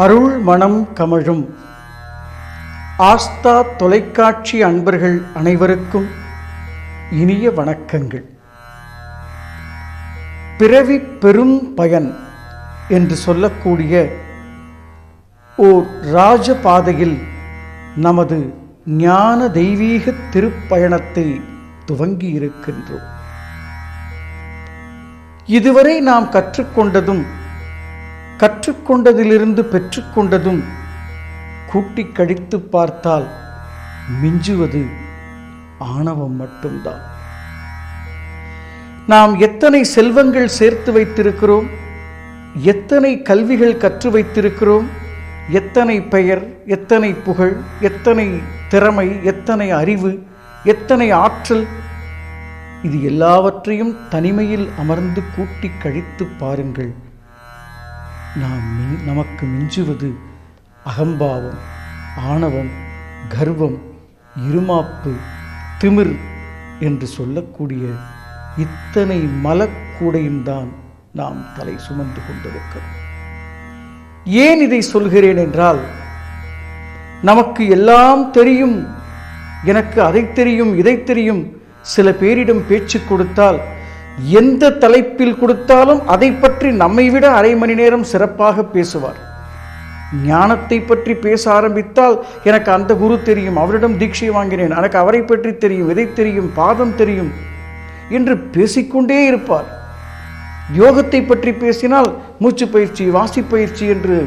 அருள் மனம் கமழும் ஆஸ்தா தொலைக்காட்சி அன்பர்கள் அனைவருக்கும் இனிய வணக்கங்கள். பிறவி பெரும் பயன் என்று சொல்லக்கூடிய ஓர் ராஜபாதையில் நமது ஞான தெய்வீக திருப்பயணத்தை துவங்கி இருக்கின்றோம். இதுவரை நாம் கற்றுக்கொண்டதிலிருந்து பெற்றுக்கொண்டதும் கூட்டி கழித்து பார்த்தால் மிஞ்சுவது ஆணவம் மட்டும்தான். நாம் எத்தனை செல்வங்கள் சேர்த்து வைத்திருக்கிறோம், எத்தனை கல்விகள் கற்று வைத்திருக்கிறோம், எத்தனை பெயர், எத்தனை புகழ், எத்தனை திறமை, எத்தனை அறிவு, எத்தனை ஆற்றல், இது எல்லாவற்றையும் தனிமையில் அமர்ந்து கூட்டி கழித்து பாருங்கள். நமக்கு மிஞ்சுவது அகம்பாவம், ஆணவம், கர்வம், இருமாப்பு, திமிர் என்று சொல்லக்கூடிய இத்தனை மலக்கூடையும் தான் நாம் தலை சுமந்து கொண்டிருக்கிறோம். ஏன் இதை சொல்கிறேன் என்றால், நமக்கு எல்லாம் தெரியும், எனக்கு அதை தெரியும், இதை தெரியும். சில பேரிடம் பேச்சு கொடுத்தால், எந்த தலைப்பில் கொடுத்தாலும் அதை பற்றி நம்மை விட அரை மணி நேரம் சிறப்பாக பேசுவார். ஞானத்தை பற்றி பேச ஆரம்பித்தால், எனக்கு அந்த குரு தெரியும், அவரிடம் தீட்சை வாங்கினேன், எனக்கு அவரை பற்றி தெரியும், இதை தெரியும், பாதம் தெரியும் என்று பேசிக்கொண்டே இருப்பார். யோகத்தை பற்றி பேசினால் மூச்சு பயிற்சி, வாசி பயிற்சி என்று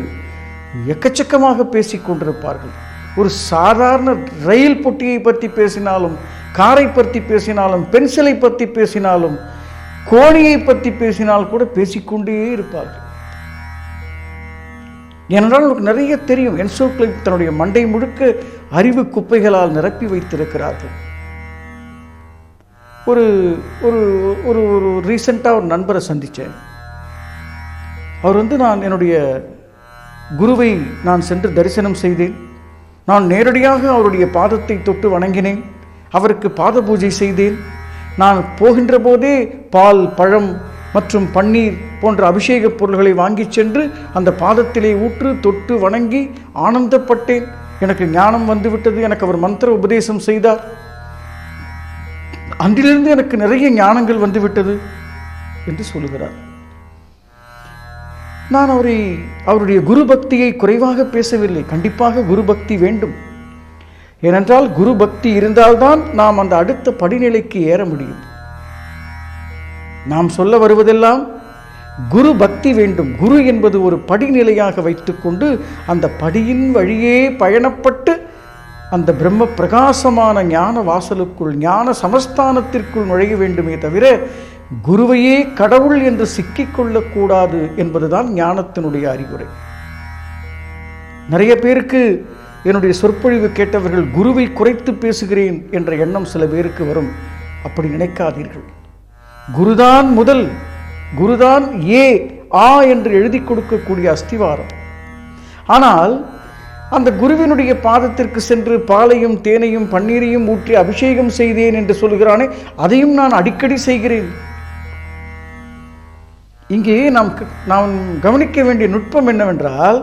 எக்கச்சக்கமாக பேசிக்கொண்டிருப்பார்கள். ஒரு சாதாரண ரயில் பொட்டியை பற்றி பேசினாலும், காரை பற்றி பேசினாலும், பென்சிலை பற்றி பேசினாலும், கோணியை பற்றி பேசினால் கூட பேசிக்கொண்டே இருப்பார்கள். ஏனென்றால் உங்களுக்கு நிறைய தெரியும். என்சோக்ளைப் தன்னுடைய மண்டை முழுக்க அறிவு குப்பைகளால் நிரப்பி வைத்திருக்கிறார்கள். ஒரு ஒரு ஒரு ஒரு ரீசெண்டாக ஒரு நண்பரை சந்தித்தேன். அவர் நான் என்னுடைய குருவை நான் சென்று தரிசனம் செய்தேன். நான் நேரடியாக அவருடைய பாதத்தை தொட்டு வணங்கினேன். அவருக்கு பாத பூஜை செய்தேன். நான் போகின்ற போதே பால், பழம் மற்றும் பன்னீர் போன்ற அபிஷேக பொருள்களை வாங்கி சென்று அந்த பாதத்திலே ஊற்று தொட்டு வணங்கி ஆனந்தப்பட்டேன். எனக்கு ஞானம் வந்துவிட்டது. எனக்கு அவர் மந்திர உபதேசம் செய்தார். அன்றிலிருந்து எனக்கு நிறைய ஞானங்கள் வந்துவிட்டது என்று சொல்லுகிறார். நான் அவருடைய குரு பக்தியை குறைவாக பேசவில்லை. கண்டிப்பாக குரு பக்தி வேண்டும். ஏனென்றால் குரு பக்தி இருந்தால்தான் நாம் அந்த அடுத்த படிநிலைக்கு ஏற முடியும். நாம் சொல்ல வருவதெல்லாம் குரு பக்தி வேண்டும். குரு என்பது ஒரு படிநிலையாக வைத்துக்கொண்டு அந்த படியின் வழியே பயணப்பட்டு அந்த பிரம்ம பிரகாசமான ஞான வாசலுக்குள், ஞான சமஸ்தானத்திற்குள் நுழைய வேண்டுமே தவிர குருவையே கடவுள் என்று சிக்கிக்கொள்ளக்கூடாது என்பதுதான் ஞானத்தினுடைய அறிவுரை. நிறைய பேருக்கு என்னுடைய சொற்பொழிவு கேட்டவர்கள் குருவை குறைத்து பேசுகிறேன் என்ற எண்ணம் சில பேருக்கு வரும். அப்படி நினைக்காதீர்கள். குருதான் முதல், குருதான் ஆ என்று எழுதி கொடுக்கக்கூடிய அஸ்திவாரம். ஆனால் அந்த குருவினுடைய பாதத்திற்கு சென்று பாலையும் தேனையும் பன்னீரையும் ஊற்றி அபிஷேகம் செய்தேன் என்று சொல்கிறானே, அதையும் நான் அடிக்கடி செய்கிறேன். இங்கே நாம் கவனிக்க வேண்டிய நுட்பம் என்னவென்றால்,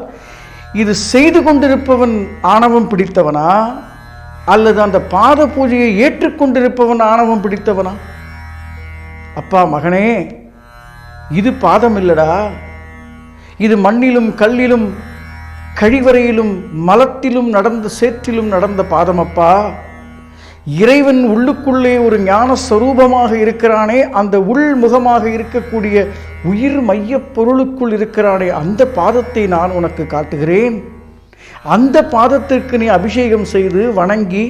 இது செய்து கொண்டிருப்பவன் ஆணவம் பிடித்தவனா அல்லது அந்த பாத பூஜையை ஏற்றுக்கொண்டிருப்பவன் ஆணவம் பிடித்தவனா? அப்பா, மகனே, இது பாதம் இல்லடா, இது மண்ணிலும் கல்லிலும் கழிவறையிலும் மலத்திலும் நடந்த சேற்றிலும் நடந்த பாதம். அப்பா, இறைவன் உள்ளுக்குள்ளே ஒரு ஞான ஸ்வரூபமாக இருக்கிறானே, அந்த உள்முகமாக இருக்கக்கூடிய உயிர் மைய பொருளுக்குள் இருக்கிறானே, அந்த பாதத்தை நான் உனக்கு காட்டுகிறேன். அந்த பாதத்திற்கு நீ அபிஷேகம் செய்து வணங்கி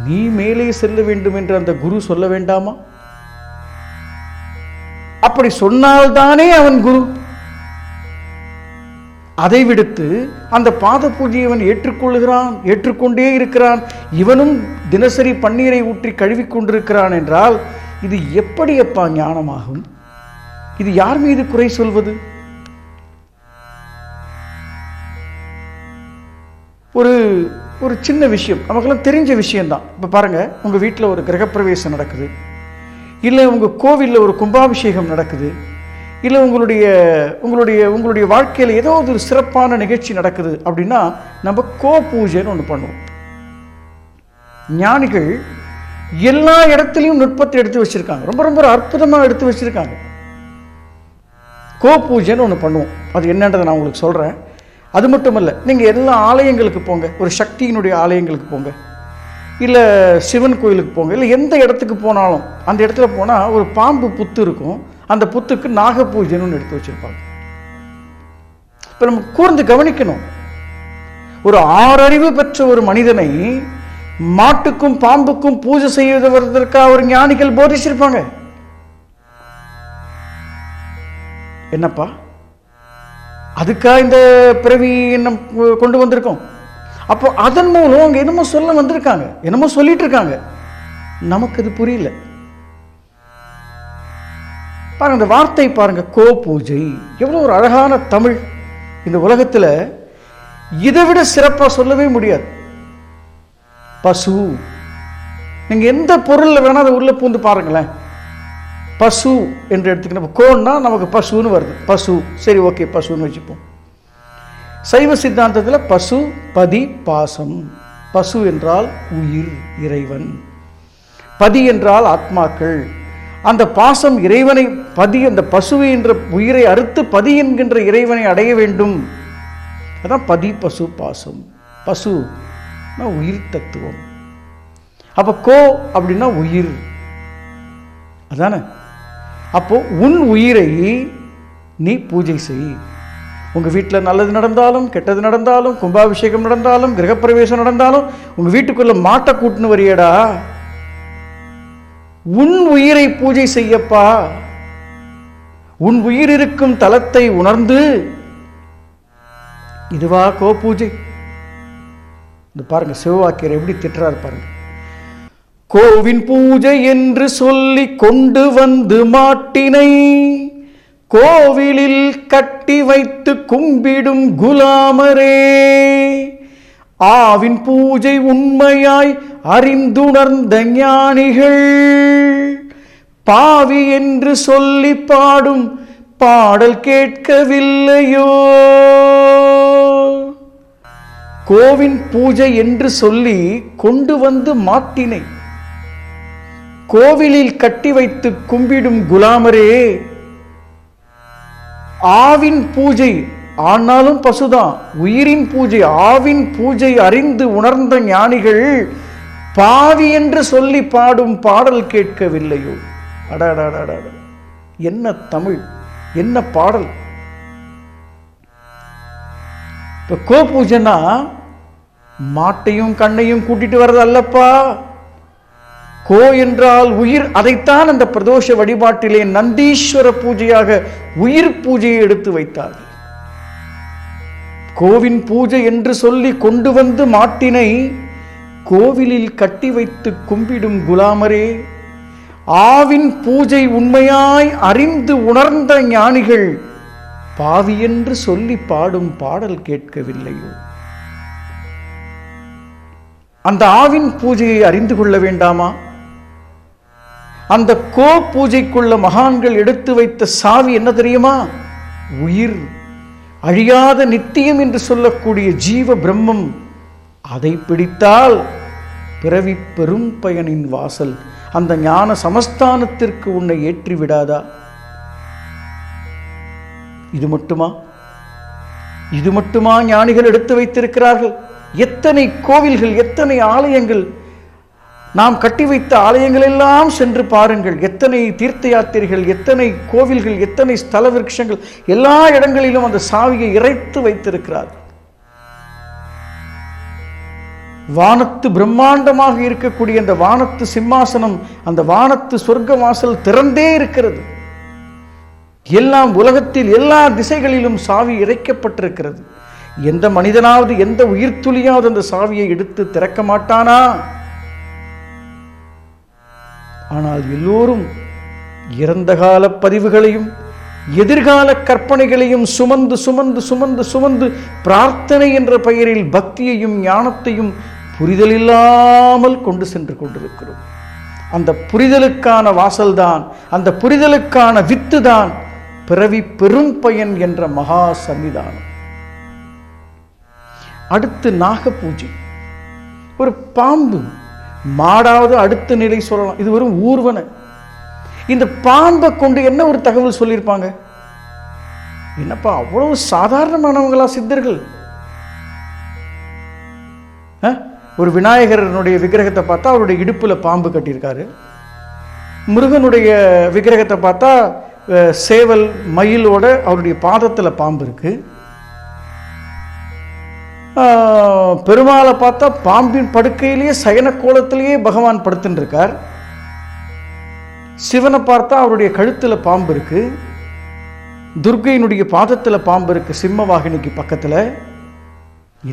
நீ மேலே செல்ல வேண்டும் என்று அந்த குரு சொல்ல வேண்டாமா? அப்படி சொன்னால்தானே அவன் குரு. அதை விடுத்து அந்த பாத பூஜையை அவன் ஏற்றுக்கொண்டே இருக்கிறான். இவனும் தினசரி பன்னீரை ஊற்றி கழுவிக்கொண்டிருக்கிறான் என்றால் இது எப்படி அப்பா ஞானமாகும்? இது யார் மீது குறை சொல்வது? ஒரு சின்ன விஷயம், நமக்கெல்லாம் தெரிஞ்ச விஷயம்தான். இப்போ பாருங்க, உங்க வீட்டில் ஒரு கிரகப்பிரவேசம் நடக்குது, இல்லை உங்க கோவிலில் ஒரு கும்பாபிஷேகம் நடக்குது, இல்லை உங்களுடைய உங்களுடைய உங்களுடைய வாழ்க்கையில் ஏதோ ஒரு சிறப்பான நிகழ்ச்சி நடக்குது அப்படின்னா நம்ம கோ பூஜைன்னு ஒன்று பண்ணுவோம். ஞானிகள் எல்லா இடத்துலையும் நுட்பத்தை எடுத்து வச்சிருக்காங்க, ரொம்ப ரொம்ப அற்புதமாக எடுத்து வச்சிருக்காங்க. கோ பூஜைன்னு ஒன்று பண்ணுவோம். அது என்னன்றதை நான் உங்களுக்கு சொல்கிறேன். அது மட்டும் இல்லை, நீங்கள் எல்லா ஆலயங்களுக்கு போங்க, ஒரு சக்தியினுடைய ஆலயங்களுக்கு போங்க, இல்லை சிவன் கோயிலுக்கு போங்க, இல்லை எந்த இடத்துக்கு போனாலும் அந்த இடத்துல போனால் ஒரு பாம்பு புத்து இருக்கும். அந்த புத்துக்கு நாக பூஜைன்னு ஒன்று எடுத்து வச்சுருப்பாங்க. இப்போ நம்ம கூர்ந்து கவனிக்கணும். ஒரு 6 அறிவு பெற்ற ஒரு மனிதனை மாட்டுக்கும் பாம்புக்கும் பூஜை செய்வதற்காக ஒரு ஞானிகள் போதிச்சிருப்பாங்க. என்னப்பா அதுக்காக இந்த பிறவி நம்ம கொண்டு வந்திருக்கோம்? அப்போ அதன் மூலம் அவங்க என்னமோ சொல்ல வந்திருக்காங்க, என்னமோ சொல்லிட்டு இருக்காங்க. நமக்கு அது புரியல. பாருங்க, இந்த வார்த்தை பாருங்க, கோ பூஜை. எவ்வளவு ஒரு அழகான தமிழ். இந்த உலகத்தில் இதை விட சிறப்பாக சொல்லவே முடியாது. பசு, நீங்க எந்த பொருள்ல வேணா அதை உள்ள பூந்து பாருங்களேன். பசு என்று எடுத்துக்கணும். கோன்னா நமக்கு பசுன்னு வருது, பசு. சரி, ஓகே, பசுன்னு வச்சுப்போம். சைவ சித்தாந்தத்தில் பசு, பதி, பாசம். பசு என்றால் உயிர், இறைவன். பதி என்றால் ஆத்மாக்கள். அந்த பாசம் இறைவனை, பதி அந்த பசுவை என்ற உயிரை அறுத்து பதி என்கின்ற இறைவனை அடைய வேண்டும். அதான் பதி, பசு, பாசம். பசு உயிர் தத்துவம். அப்ப கோ அப்படின்னா உயிர், அதானே? அப்போ உன் உயிரை நீ பூஜை செய். உங்க வீட்டில் நல்லது நடந்தாலும் கெட்டது நடந்தாலும், கும்பாபிஷேகம் நடந்தாலும், கிரகப்பிரவேசம் நடந்தாலும், உங்க வீட்டுக்குள்ள மாட்டை கூட்டுன்னு வரியடா, உன் உயிரை பூஜை செய்யப்பா. உன் உயிர் இருக்கும் தலத்தை உணர்ந்து, இதுவா கோ பூஜை. இந்த பாருங்க, சிவவாக்கியர் எப்படி திட்டுறாரு பாருங்க. கோவின் பூஜை என்று சொல்லி கொண்டு வந்து மாட்டினை கோவிலில் கட்டி வைத்து கும்பிடும் குலாமரே, ஆவின் பூஜை உண்மையாய் அறிந்துணர்ந்த ஞானிகள் பாவி என்று சொல்லி பாடும் பாடல் கேட்கவில்லையோ. கோவின் பூஜை என்று சொல்லி கொண்டு வந்து மாட்டினை கோவிலில் கட்டி வைத்து கும்பிடும் குலாமரே, ஆவின் பூஜை, ஆனாலும் பசுதான், உயிரின் பூஜை, ஆவின் பூஜை அறிந்து உணர்ந்த ஞானிகள் பாவி என்று சொல்லி பாடும் பாடல் கேட்கவில்லையோ. அடாடாடாட, என்ன தமிழ், என்ன பாடல். இப்போ கோ பூஜைனா மாட்டையும் கண்ணையும் கூட்டிட்டு வர்றது அல்லப்பா. கோ என்றால் உயிர். அதைத்தான் அந்த பிரதோஷ வழிபாட்டிலே நந்தீஸ்வர பூஜையாக உயிர் பூஜையை எடுத்து வைத்தார்கள். கோவின் பூஜை என்று சொல்லி கொண்டு வந்து மாட்டினை கோவிலில் கட்டி வைத்து கும்பிடும் குலாமரே, ஆவின் பூஜை உண்மையாய் அறிந்து உணர்ந்த ஞானிகள் பாவி என்று சொல்லி பாடும் பாடல் கேட்கவில்லையோ. அந்த ஆவின் பூஜையை அறிந்து கொள்ள வேண்டாமா? அந்த கோ பூஜைக்குள்ள மகான்கள் எடுத்து வைத்த சாவி என்ன தெரியுமா? உயிர், அழியாத நித்தியம் என்று சொல்லக்கூடிய ஜீவ பிரம்மம். அதை பிடித்தால் பிறவி பெரும் பயனின் வாசல் அந்த ஞான சமஸ்தானத்திற்கு உன்னை ஏற்றி விடாதா? இது மட்டுமா? இது மட்டுமா ஞானிகள் எடுத்து வைத்திருக்கிறார்கள்? எத்தனை கோவில்கள், எத்தனை ஆலயங்கள், நாம் கட்டி வைத்த ஆலயங்கள் எல்லாம் சென்று பாருங்கள். எத்தனை தீர்த்த யாத்திரைகள், எத்தனை கோவில்கள், எத்தனை ஸ்தல விருட்சங்கள், எல்லா இடங்களிலும் அந்த சாவியை இறைத்து வைத்திருக்கிறார்கள். வானத்து பிரம்மாண்டமாக இருக்கக்கூடிய அந்த வானத்து சிம்மாசனம், அந்த வானத்து சொர்க்க வாசல் திறந்தே இருக்கிறது. எல்லாம் உலகத்தில் எல்லா திசைகளிலும் சாவி இறைக்கப்பட்டிருக்கிறது. எந்த மனிதனாவது, எந்த உயிர் துளியாவது அந்த சாவியை எடுத்து திறக்க மாட்டானா? ஆனால் எல்லோரும் இறந்த கால பதிவுகளையும் எதிர்கால கற்பனைகளையும் சுமந்து சுமந்து சுமந்து சுமந்து பிரார்த்தனை என்ற பெயரில் பக்தியையும் ஞானத்தையும் புரிதல் இல்லாமல் கொண்டு சென்று கொண்டிருக்கிறோம். அந்த புரிதலுக்கான வாசல்தான், அந்த புரிதலுக்கான வித்து தான் பிறவி பெரும் பயன் என்ற மகா சன்னிதானம். அடுத்து நாக பூஜை. ஒரு பாம்பு மாடாவது அடுத்த நிலை சொல்லலாம், இது ஒரு ஊர்வன. இந்த பாம்பை கொண்டு என்ன ஒரு தகவல் சொல்லியிருப்பாங்க? என்னப்பா அவ்வளவு சாதாரணமானவங்களா சித்தர்கள்? ஒரு விநாயகரனுடைய விக்கிரகத்தை பார்த்தா அவருடைய இடுப்புல பாம்பு கட்டியிருக்காரு. முருகனுடைய விக்கிரகத்தை பார்த்தா சேவல் மயிலோட அவருடைய பாதத்துல பாம்பு இருக்கு. பெருமாளை பார்த்தா பாம்பின் படுக்கையிலேயே சயன கோலத்திலேயே பகவான் படுத்துட்டு இருக்கார். சிவனை பார்த்தா அவருடைய கழுத்துல பாம்பு இருக்கு. துர்க்கையினுடைய பாதத்துல பாம்பு இருக்கு, சிம்ம வாகினிக்கு பக்கத்துல.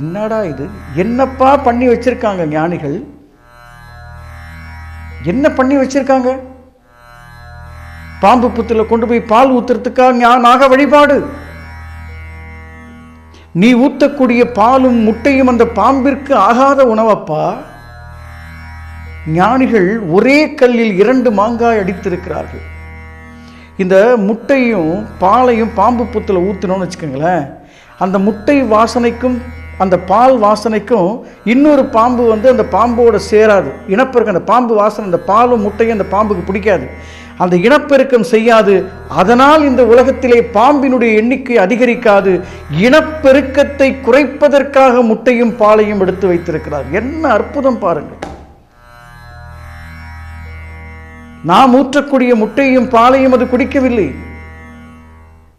என்னடா இது? என்னப்பா பண்ணி வச்சிருக்காங்க ஞானிகள்? என்ன பண்ணி வச்சிருக்காங்க? பாம்பு புத்துல கொண்டு போய் பால் ஊத்துறதுக்காக நாக வழிபாடு. நீ ஊத்தக்கூடிய பாலும் முட்டையும் அந்த பாம்பிற்கு ஆகாத உணவப்பா. ஞானிகள் ஒரே கல்லில் 2 மாங்காய் அடித்திருக்கிறார்கள். இந்த முட்டையும் பாலையும் பாம்பு புத்துல ஊத்தினோம்னு வச்சுக்கோங்களேன், அந்த முட்டை வாசனைக்கும் அந்த பால் வாசனைக்கும் இன்னொரு பாம்பு அந்த பாம்போட சேராது. இனப்பெருக்கம், அந்த பாம்பு வாசனை அந்த பாலும் முட்டையும் அந்த பாம்புக்கு பிடிக்காது, அந்த இனப்பெருக்கம் செய்யாது. அதனால் இந்த உலகத்திலே பாம்பினுடைய எண்ணிக்கை அதிகரிக்காது. இனப்பெருக்கத்தை குறைப்பதற்காக முட்டையும் பாலையும் எடுத்து வைத்திருக்கிறார். என்ன அற்புதம் பாருங்கள்! நாம் ஊற்றக்கூடிய முட்டையும் பாலையும் அது குடிக்கவில்லை.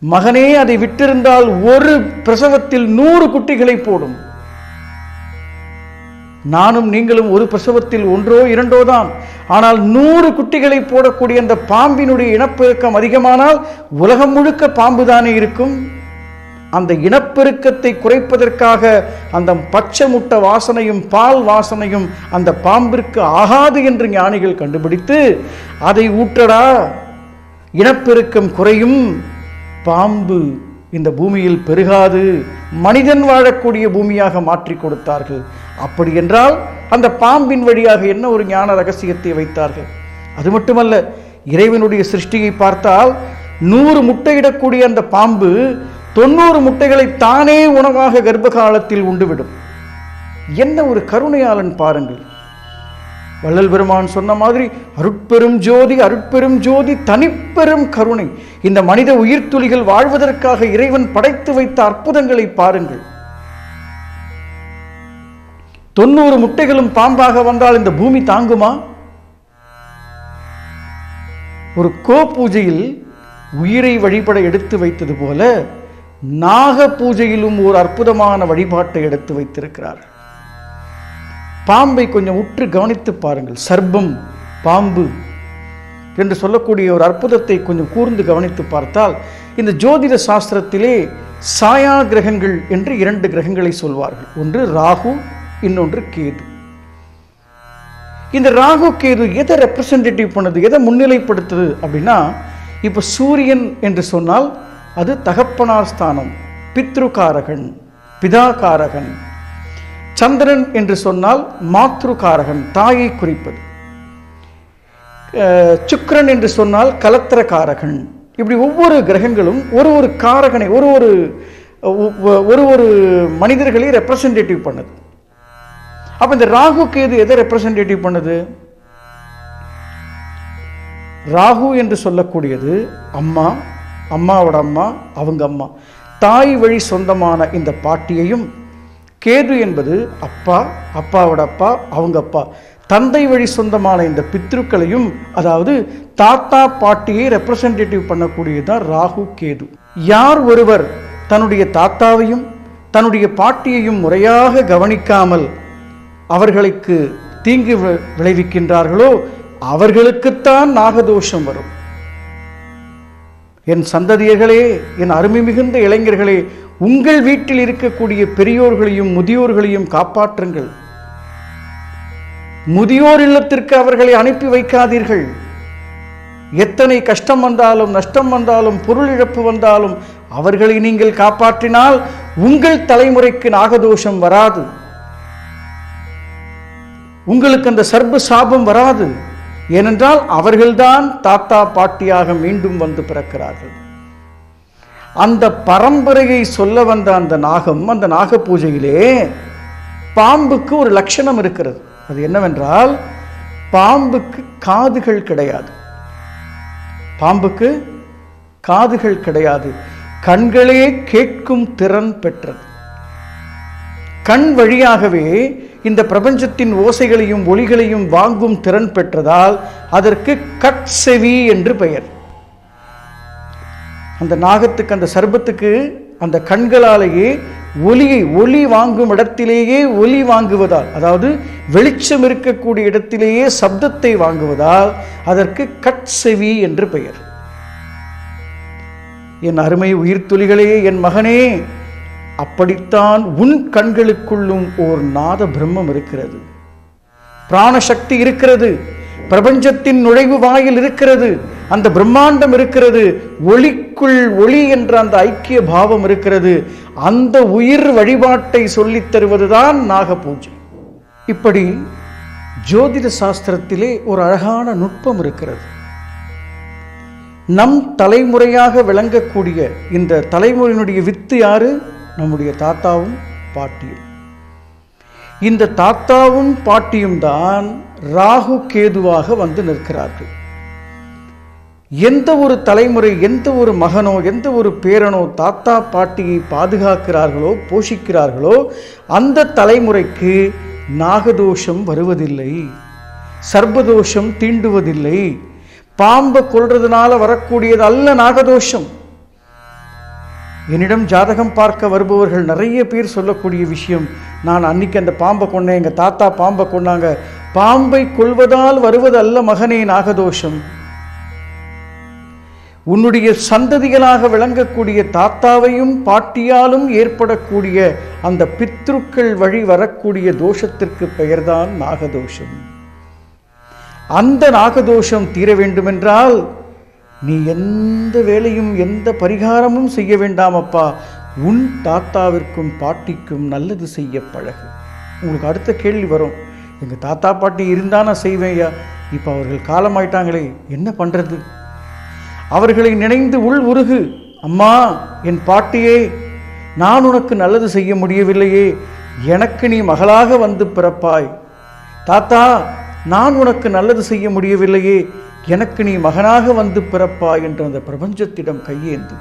மகனே, அதை விட்டிருந்தால் ஒரு பிரசவத்தில் 100 குட்டிகளை போடும். நானும் நீங்களும் ஒரு பிரசவத்தில் 1 or 2 தான். ஆனால் 100 குட்டிகளை போடக்கூடிய அந்த பாம்பினுடைய இனப்பெருக்கம் அதிகமானால் உலகம் முழுக்க பாம்பு தானே இருக்கும். அந்த இனப்பெருக்கத்தை குறைப்பதற்காக அந்த பச்சை முட்டை வாசனையும் பால் வாசனையும் அந்த பாம்பிற்கு ஆகாது என்று ஞானிகள் கண்டுபிடித்து அதை ஊற்றடா, இனப்பெருக்கம் குறையும், பாம்பு இந்த பூமியில் பெருகாது, மனிதன் வாழக்கூடிய பூமியாக மாற்றி கொடுத்தார்கள். அப்படி என்றால் அந்த பாம்பின் வழியாக என்ன ஒரு ஞான ரகசியத்தை வைத்தார்கள்? அது மட்டுமல்ல, இறைவனுடைய சிருஷ்டியை பார்த்தால் 100 முட்டையிடக்கூடிய அந்த பாம்பு 90 முட்டைகளை தானே உணவாக கர்ப்ப காலத்தில் உண்டுவிடும். என்ன ஒரு கருணையாளன் பாருங்கள்! வள்ளல் பெருமான் சொன்ன மாதிரி அருட்பெரும் ஜோதி, அருட்பெரும் ஜோதி, தனிப்பெரும் கருணை. இந்த மனித உயிர் துளிகள் வாழ்வதற்காக இறைவன் படைத்து வைத்த அற்புதங்களை பாருங்கள். 90 முட்டைகளும் பாம்பாக வந்தால் இந்த பூமி தாங்குமா? ஒரு கோ பூஜையில் உயிரை வழிபட எடுத்து வைத்தது போல நாக பூஜையிலும் ஒரு அற்புதமான வழிபாட்டை எடுத்து வைத்திருக்கிறார். பாம்பை கொஞ்சம் உற்று கவனித்து பாருங்கள். சர்ப்பம், பாம்பு என்று சொல்லக்கூடிய ஒரு அற்புதத்தை கொஞ்சம் கூர்ந்து கவனித்து பார்த்தால், இந்த ஜோதிட சாஸ்திரத்திலே சாயா கிரகங்கள் என்று 2 கிரகங்களை சொல்வார்கள். ஒன்று ராகு, இன்னொன்று கேது. இந்த ராகு கேது எதை ரெப்ரசன்டேட்டிவ் பண்ணுது, எதை முன்னிலைப்படுத்துது அப்படின்னா, இப்போ சூரியன் என்று சொன்னால் அது தகப்பனார் ஸ்தானம், பித்ருகாரகன், பிதாகாரகன். சந்திரன் என்று சொன்னால் மாத்ருகாரகன், தாயை குறிப்பது. சுக்கிரன் என்று சொன்னால் கலத்திரகாரகன். இப்படி ஒவ்வொரு கிரகங்களும் ஒரு காரகனை, ஒரு மனிதர்களை ரெப்ரசன்டேட்டிவ் பண்ணுது. அப்ப இந்த ராகு கேது எதை ரெப்ரசன்டேட்டிவ் பண்ணுது? ராகு என்று சொல்லக்கூடியது அம்மா, அம்மாவோட அம்மா, அவங்க அம்மா, தாய் வழி சொந்தமான இந்த பாட்டியையும், கேது என்பது அப்பா, அப்பாவோட அப்பா, அவங்க அப்பா, தந்தை வழி சொந்தமான இந்த பித்ருக்களையும், அதாவது தாத்தா பாட்டியை ரெப்ரசன்டேட்டிவ் பண்ணக்கூடியதுதான் ராகு கேது. யார் ஒருவர் தன்னுடைய தாத்தாவையும் தன்னுடைய பாட்டியையும் முறையாக கவனிக்காமல் அவர்களுக்கு தீங்கு விளைவிக்கின்றார்களோ அவர்களுக்குத்தான் நாகதோஷம் வரும். என் சந்ததியர்களே, என் அருமை மிகுந்த இளைஞர்களே, உங்கள் வீட்டில் இருக்கக்கூடிய பெரியோர்களையும் முதியோர்களையும் காப்பாற்றுங்கள். முதியோர் இல்லத்திற்கு அவர்களை அனுப்பி வைக்காதீர்கள். எத்தனை கஷ்டம் வந்தாலும், நஷ்டம் வந்தாலும், பொருள் இழப்பு வந்தாலும் அவர்களை நீங்கள் காப்பாற்றினால் உங்கள் தலைமுறைக்கு நாகதோஷம் வராது, உங்களுக்கு அந்த சர்ப்ப சாபம் வராது. ஏனென்றால் அவர்கள்தான் தாத்தா பாட்டியாக மீண்டும் வந்து பிறக்கிறார்கள். அந்த பரம்பரையை சொல்ல வந்த அந்த நாகம், அந்த நாக பூஜையிலே பாம்புக்கு ஒரு லட்சணம் இருக்கிறது. அது என்னவென்றால், பாம்புக்கு காதுகள் கிடையாது. பாம்புக்கு காதுகள் கிடையாது. கண்களே கேட்கும் திறன் பெற்றது. கண் வழியாகவே இந்த பிரபஞ்சத்தின் ஓசைகளையும் ஒலிகளையும் வாங்கும் திறன் பெற்றதால் அதற்கு கட்செவி என்று பெயர். அந்த நாகத்துக்கு, அந்த சர்பத்துக்கு அந்த கண்களாலேயே ஒலி வாங்கும் இடத்திலேயே ஒலி வாங்குவதால், அதாவது வெளிச்சம் இருக்கக்கூடிய இடத்திலேயே சப்தத்தை வாங்குவதால் அதற்கு கட்செவி என்று பெயர். என் அருமை உயிர்த்துளிகளே, என் மகனே, அப்படித்தான் உன் கண்களுக்குள்ளும் ஓர் நாத பிரம்மம் இருக்கிறது. பிராணசக்தி இருக்கிறது. பிரபஞ்சத்தின் நுழைவு வாயில் இருக்கிறது. அந்த பிரம்மாண்டம் இருக்கிறது. ஒளிக்குள் ஒளி என்ற அந்த ஐக்கிய பாவம் இருக்கிறது. அந்த உயிர் வழிபாட்டை சொல்லித் தருவதுதான் நாக பூஜை. இப்படி ஜோதிட சாஸ்திரத்திலே ஒரு அழகான நுட்பம் இருக்கிறது. நம் தலைமுறையாக விளங்கக்கூடிய இந்த தலைமுறையினுடைய வித்து யாரு? நம்முடைய தாத்தாவும் பாட்டியும். இந்த தாத்தாவும் பாட்டியும் தான் ராகு கேதுவாக வந்து நிற்கிறார்கள். எந்த ஒரு தலைமுறை, எந்த ஒரு மகனோ, எந்த ஒரு பேரனோ தாத்தா பாட்டியை பாதுகாக்கிறார்களோ, போஷிக்கிறார்களோ, அந்த தலைமுறைக்கு நாகதோஷம் வருவதில்லை, சர்பதோஷம் தீண்டுவதில்லை. பாம்பை கொல்றதுனால வரக்கூடியது அல்ல நாகதோஷம். என்னிடம் ஜாதகம் பார்க்க வருபவர்கள் நிறைய பேர் சொல்லக்கூடிய விஷயம், நான் அன்னைக்கு அந்த பாம்பை கொன்னேன், எங்கள் தாத்தா பாம்பை கொன்னாங்க. பாம்பை கொல்வதால் வருவது அல்ல மகனே நாகதோஷம். உன்னுடைய சந்ததிகளாக விளங்கக்கூடிய தாத்தாவையும் பாட்டியாலும் ஏற்படக்கூடிய அந்த பித்ருக்கள் வழி வரக்கூடிய தோஷத்திற்கு பெயர்தான் நாகதோஷம். அந்த நாகதோஷம் தீர வேண்டுமென்றால் நீ எந்த வேலையும் எந்த பரிகாரமும் செய்ய வேண்டாம் அப்பா. உன் தாத்தாவிற்கும் பாட்டிக்கும் நல்லது செய்ய பழகு. உங்களுக்கு அடுத்த கேள்வி வரும், எங்கள் தாத்தா பாட்டி இருந்தால் நான் செய்வேன்யா, இப்போ அவர்கள் காலமாயிட்டாங்களே, என்ன பண்ணுறது? அவர்களை நினைந்து உள் உருகு. அம்மா, என் பாட்டியே, நான் உனக்கு நல்லது செய்ய முடியவில்லையே, எனக்கு நீ மகளாக வந்து பிறப்பாய். தாத்தா, நான் உனக்கு நல்லது செய்ய முடியவில்லையே, எனக்கு நீ மகனாக வந்து பிறப்பாய் என்று அந்த பிரபஞ்சத்திடம் கையேந்து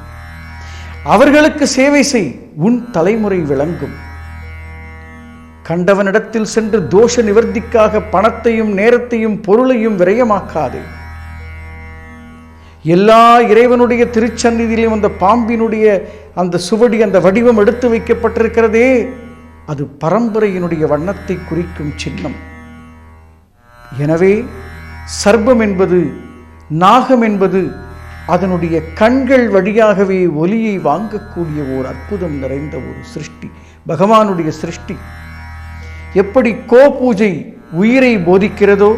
அவர்களுக்கு சேவை செய். உன் தலைமுறை விளங்கும். கண்டவனிடத்தில் சென்று தோஷ நிவர்த்திக்காக பணத்தையும் நேரத்தையும் பொருளையும் விரயமாக்காதே. எல்லா இறைவனுடைய திருச்சந்நிதியிலும் அந்த பாம்பினுடைய அந்த சுவடி, அந்த வடிவம் எடுத்து வைக்கப்பட்டிருக்கிறதே, அது பரம்பரையினுடைய வண்ணத்தை குறிக்கும் சின்னம். எனவே சர்ப்பம் என்பது, நாகம் என்பது அதனுடைய கண்கள் வழியாகவே ஒலியை வாங்கக்கூடிய ஓர் அற்புதம் நிறைந்த ஒரு சிருஷ்டி, பகவானுடைய சிருஷ்டி. எப்படி கோ பூஜை உயிரை போதிக்கிறதோ,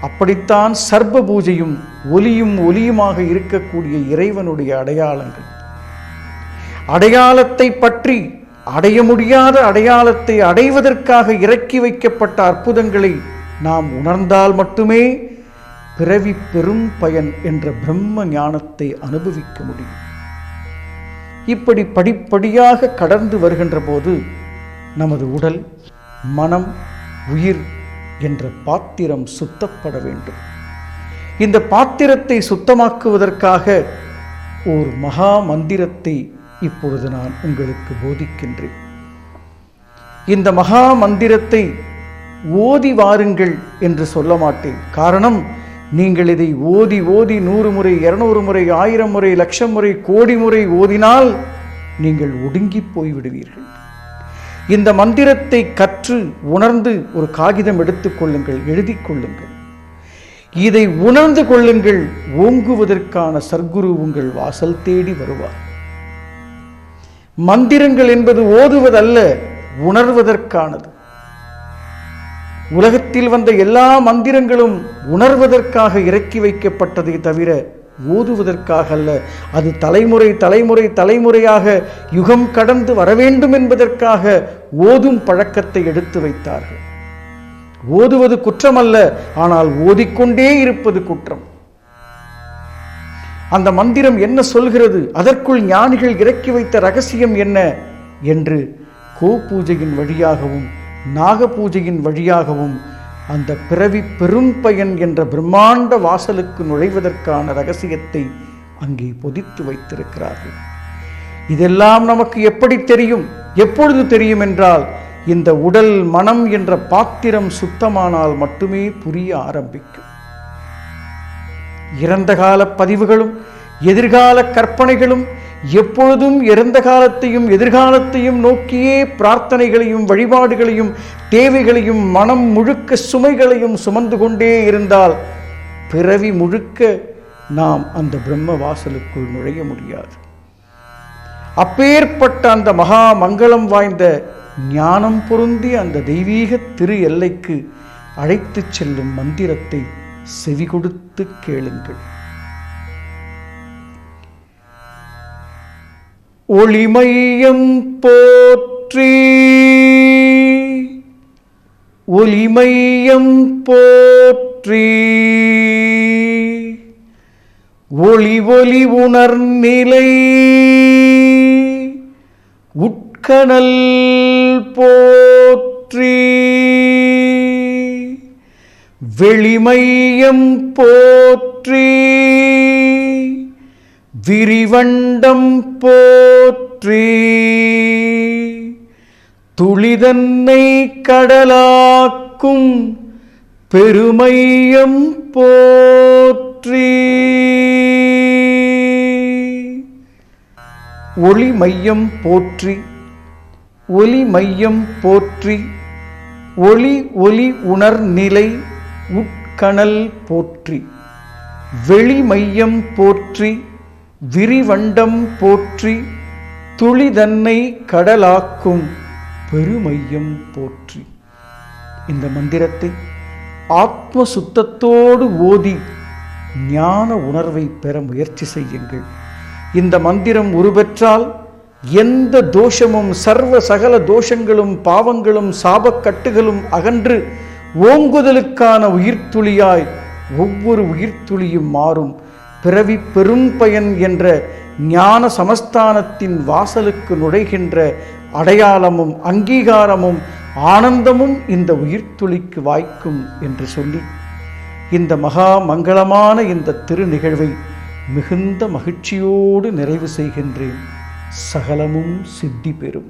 அப்படித்தான் சர்ப்ப பூஜையும் ஒலியும் ஒலியுமாக இருக்கக்கூடிய இறைவனுடைய அடையாளங்கள். அடையாளத்தை பற்றி அடைய முடியாத அடையாளத்தை அடைவதற்காக இறக்கி வைக்கப்பட்ட அற்புதங்களை நாம் உணர்ந்தால் மட்டுமே பிறவி பெரும் பயன் என்ற பிரம்ம ஞானத்தை அனுபவிக்க முடியும். இப்படி படிப்படியாக கடந்து வருகின்ற போது நமது உடல், மனம், உயிர் என்ற பாத்திரம் சுத்தப்பட வேண்டும். இந்த பாத்திரத்தை சுத்தமாக்குவதற்காக ஒரு மகா மந்திரத்தை இப்பொழுது நான் உங்களுக்கு போதிக்கின்றேன். இந்த மகா மந்திரத்தை ஓதி வாருங்கள் என்று சொல்ல மாட்டேன். காரணம், நீங்கள் இதை ஓதி ஓதி 100 முறை, 200 முறை, 1000 முறை, லட்சம் முறை, கோடி முறை ஓதினால் நீங்கள் ஒடுங்கி போய்விடுவீர்கள். இந்த மந்திரத்தை கற்று உணர்ந்து ஒரு காகிதம் எடுத்துக் கொள்ளுங்கள், எழுதி கொள்ளுங்கள். இதை உணர்ந்து கொள்ளுங்கள். ஓங்குவதற்கான சர்க்குரு உங்கள் வாசல் தேடி வருவார். மந்திரங்கள் என்பது ஓதுவதல்ல, உணர்வதற்கானது. உலகத்தில் வந்த எல்லா மந்திரங்களும் உணர்வதற்காக இறக்கி வைக்கப்பட்டதை தவிர ஓதுவதற்காக அல்ல. அது தலைமுறை தலைமுறை தலைமுறையாக யுகம் கடந்து வர வேண்டும் என்பதற்காக ஓதும் பழக்கத்தை எடுத்து வைத்தார்கள். ஓதுவது குற்றம் அல்ல, ஆனால் ஓதிக்கொண்டே இருப்பது குற்றம். அந்த மந்திரம் என்ன சொல்கிறது, அதற்குள் ஞானிகள் இறக்கி வைத்த ரகசியம் என்ன என்று கோ பூஜையின் வழியாகவும் நாக பூஜையின் வழியாகவும் அந்த பிறவி பெரும் பயன் என்ற பிரம்மாண்ட வாசலுக்கு நுழைவதற்கான ரகசியத்தை அங்கே பொதித்து வைத்திருக்கிறார்கள். இதெல்லாம் நமக்கு எப்படி தெரியும், எப்பொழுது தெரியும் என்றால், இந்த உடல் மனம் என்ற பாத்திரம் சுத்தமானால் மட்டுமே புரிய ஆரம்பிக்கும். இறந்த கால பதிவுகளும் எதிர்கால கற்பனைகளும் எப்பொழுதும் இறந்த காலத்தையும் எதிர்காலத்தையும் நோக்கியே பிரார்த்தனைகளையும் வழிபாடுகளையும் தேவைகளையும் மனம் முழுக்க சுமைகளையும் சுமந்து கொண்டே இருந்தால் பிறவி முழுக்க நாம் அந்த பிரம்ம வாசலுக்குள் நுழைய முடியாது. அப்பேற்பட்ட அந்த மகா மங்களம் வாய்ந்த ஞானம் பொருந்திய அந்த தெய்வீக திரு எல்லைக்கு அழைத்துச் செல்லும் மந்திரத்தை செவி கொடுத்து கேளுங்கள். ஒளிமையம் போற்றி, ஒளிமையம் போற்றி, ஒளி ஒளி உணர்நிலை உட்கணல் போற்றி, வெளிமையம் போற்றி, விரிவண்டம் போற்றி, துளிதன்னை கடலாக்கும் பெருமையம் போற்றி. ஒளி மையம் போற்றி, ஒலி மையம் போற்றி, ஒளி ஒளி உணர்நிலை உட்கணல் போற்றி, வெளி மையம் போற்றி, விரிவண்டம் போற்றி, துளிதன்னை கடலாக்கும் பெருமையம் போற்றி. இந்த மந்திரத்தை ஆத்ம சுத்தத்தோடு ஓதி ஞான உணர்வை பெற முயற்சி செய்யுங்கள். இந்த மந்திரம் உருபெற்றால் எந்த தோஷமும் சர்வ சகல தோஷங்களும் பாவங்களும் சாபக்கட்டுகளும் அகன்று ஓங்குதலுக்கான உயிர்த்துளியாய் ஒவ்வொரு உயிர்த்துளியும் மாறும். பிறவி பெரும் பயன் என்ற ஞான சமஸ்தானத்தின் வாசலுக்கு நுழைகின்ற அடையாளமும் அங்கீகாரமும் ஆனந்தமும் இந்த உயிர்த்துளிக்கு வாய்க்கும் என்று சொல்லி இந்த மகா மங்களமான இந்த திரு நிகழ்வை மிகுந்த மகிழ்ச்சியோடு நிறைவு செய்கின்றேன். சகலமும் சித்தி பெறும்.